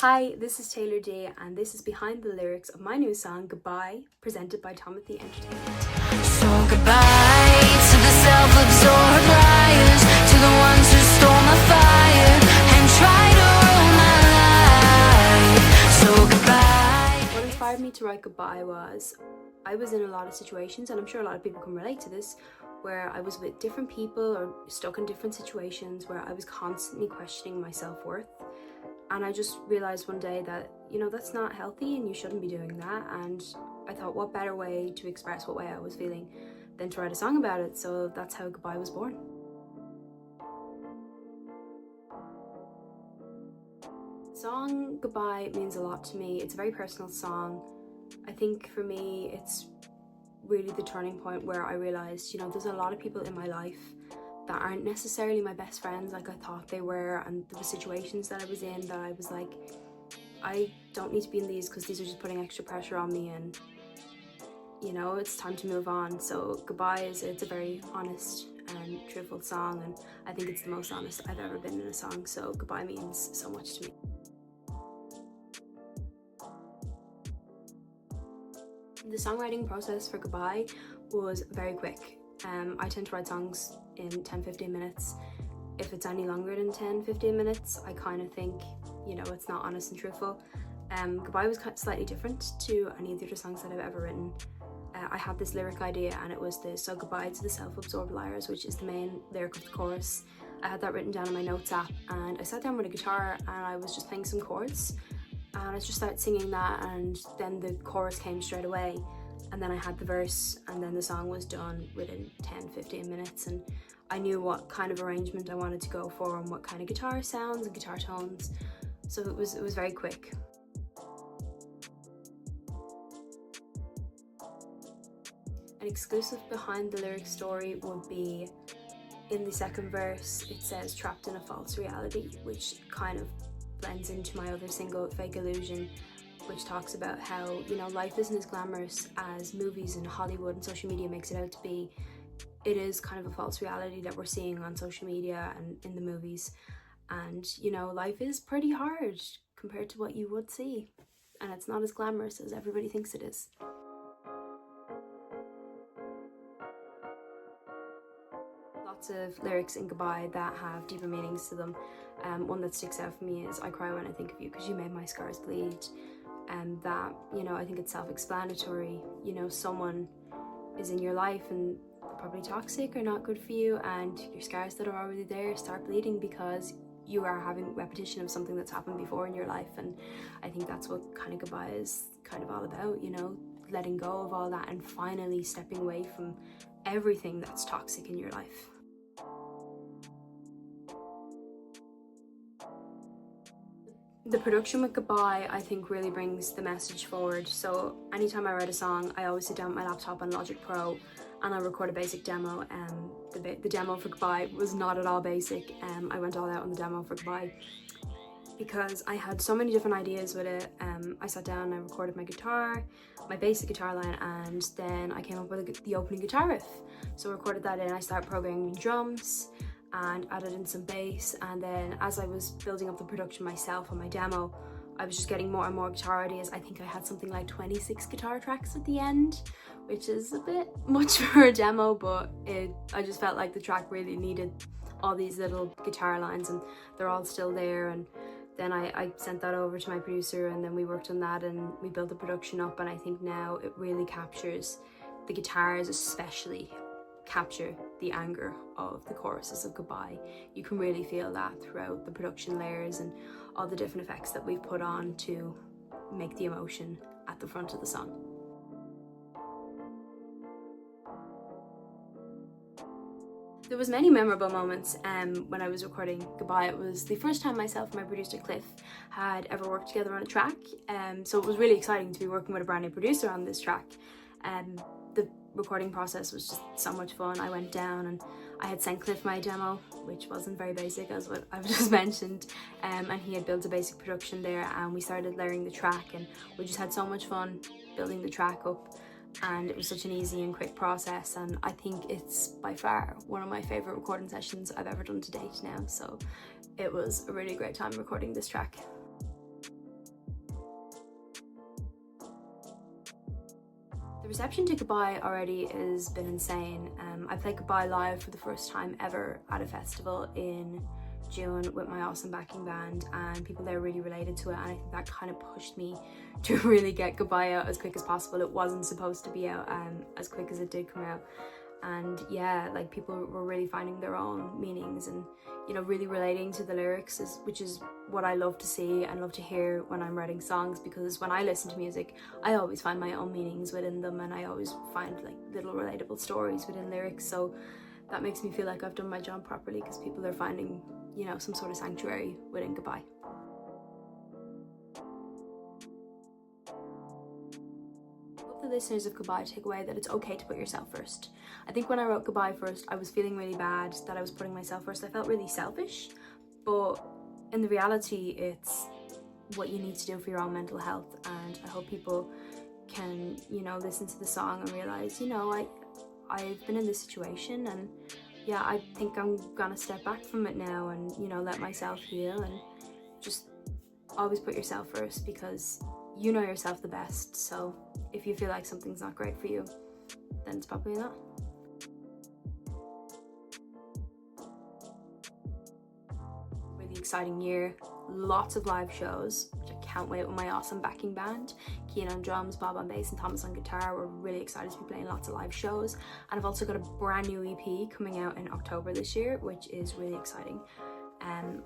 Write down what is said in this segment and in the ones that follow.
Hi, this is Taylor D, and this is behind the lyrics of my new song, Goodbye, presented by Thomathy Entertainment. So goodbye to the self-absorbed liars, to the ones who stole my fire and tried to ruin my life. So goodbye. What inspired me to write Goodbye was, I was in a lot of situations, and I'm sure a lot of people can relate to this, where I was with different people or stuck in different situations where I was constantly questioning my self-worth. And I just realized one day that, that's not healthy and you shouldn't be doing that. And I thought, what better way to express what way I was feeling than to write a song about it. So that's how Goodbye was born. The song Goodbye means a lot to me. It's a very personal song. I think for me, it's really the turning point where I realized, there's a lot of people in my life that aren't necessarily my best friends like I thought they were, and there were situations that I was in that I was like, I don't need to be in these because these are just putting extra pressure on me, and it's time to move on. So Goodbye it's a very honest and truthful song, and I think it's the most honest I've ever been in a song, so Goodbye means so much to me. The songwriting process for Goodbye was very quick. I tend to write songs in 10-15 minutes. If it's any longer than 10-15 minutes, I kind of think, it's not honest and truthful. Goodbye was slightly different to any of the other songs that I've ever written. I had this lyric idea, and it was so goodbye to the self-absorbed liars, which is the main lyric of the chorus. I had that written down in my notes app, and I sat down with a guitar and I was just playing some chords, and I just started singing that, and then the chorus came straight away. And then I had the verse, and then the song was done within 10-15 minutes, and I knew what kind of arrangement I wanted to go for and what kind of guitar sounds and guitar tones, so it was very quick. An exclusive behind the lyrics story would be, in the second verse it says trapped in a false reality, which kind of blends into my other single, Fake Illusion, which talks about how, life isn't as glamorous as movies and Hollywood and social media makes it out to be. It is kind of a false reality that we're seeing on social media and in the movies. And, life is pretty hard compared to what you would see. And it's not as glamorous as everybody thinks it is. Lots of lyrics in Goodbye that have deeper meanings to them. One that sticks out for me is I cry when I think of you because you made my scars bleed. And that, I think it's self-explanatory. Someone is in your life and they're probably toxic or not good for you, and your scars that are already there start bleeding because you are having repetition of something that's happened before in your life. And I think that's what kind of Goodbye is kind of all about, letting go of all that and finally stepping away from everything that's toxic in your life. The production with Goodbye, I think, really brings the message forward. So anytime I write a song, I always sit down with my laptop on Logic Pro and I record a basic demo. The demo for Goodbye was not at all basic. I went all out on the demo for Goodbye because I had so many different ideas with it. I sat down and I recorded my guitar, my basic guitar line, and then I came up with the opening guitar riff. So I recorded that in, I started programming drums and added in some bass, and then as I was building up the production myself on my demo, I was just getting more and more guitar ideas. I think I had something like 26 guitar tracks at the end, which is a bit much for a demo, but I just felt like the track really needed all these little guitar lines, and they're all still there. And then I sent that over to my producer, and then we worked on that and we built the production up, and I think now it really captures, the guitars especially capture the anger of the choruses of Goodbye. You can really feel that throughout the production layers and all the different effects that we've put on to make the emotion at the front of the song. There was many memorable moments when I was recording Goodbye. It was the first time myself and my producer Cliff had ever worked together on a track, so it was really exciting to be working with a brand new producer on this track. The recording process was just so much fun. I went down and I had sent Cliff my demo, which wasn't very basic as what I've just mentioned, and he had built a basic production there, and we started layering the track, and we just had so much fun building the track up, and it was such an easy and quick process, and I think it's by far one of my favourite recording sessions I've ever done to date now, so it was a really great time recording this track. reception to Goodbye already has been insane. I played Goodbye live for the first time ever at a festival in June with my awesome backing band, and people there really related to it, and I think that kind of pushed me to really get Goodbye out as quick as possible. It wasn't supposed to be out as quick as it did come out, and yeah, like people were really finding their own meanings and, you know, really relating to the lyrics, which is what I love to see and love to hear when I'm writing songs, because when I listen to music I always find my own meanings within them, and I always find like little relatable stories within lyrics, so that makes me feel like I've done my job properly, because people are finding, you know, some sort of sanctuary within Goodbye. I hope the listeners of Goodbye take away that it's okay to put yourself first. I think when I wrote Goodbye first, I was feeling really bad that I was putting myself first. I felt really selfish, but in the reality, it's what you need to do for your own mental health, and I hope people can, you know, listen to the song and realize, you know, I've been in this situation, and yeah, I think I'm gonna step back from it now and, you know, let myself heal, and just always put yourself first, because you know yourself the best. So if you feel like something's not great for you, then it's probably not. Really exciting year, lots of live shows, which I can't wait, with my awesome backing band, Cian on drums, Bob on bass and Thomas on guitar. We're really excited to be playing lots of live shows, and I've also got a brand new EP coming out in October this year, which is really exciting.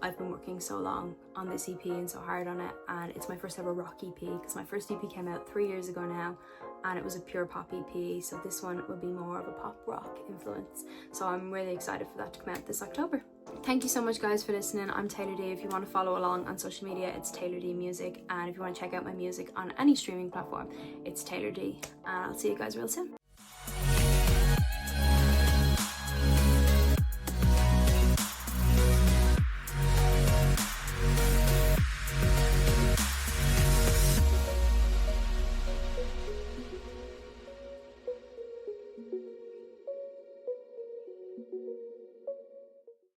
I've been working so long on this EP and so hard on it, and it's my first ever rock EP, because my first EP came out 3 years ago now, and it was a pure pop EP, so this one will be more of a pop rock influence, so I'm really excited for that to come out this October. Thank you so much guys for listening. I'm Taylor D. If you want to follow along on social media, it's Taylor D Music, and if you want to check out my music on any streaming platform, it's Taylor D, and I'll see you guys real soon.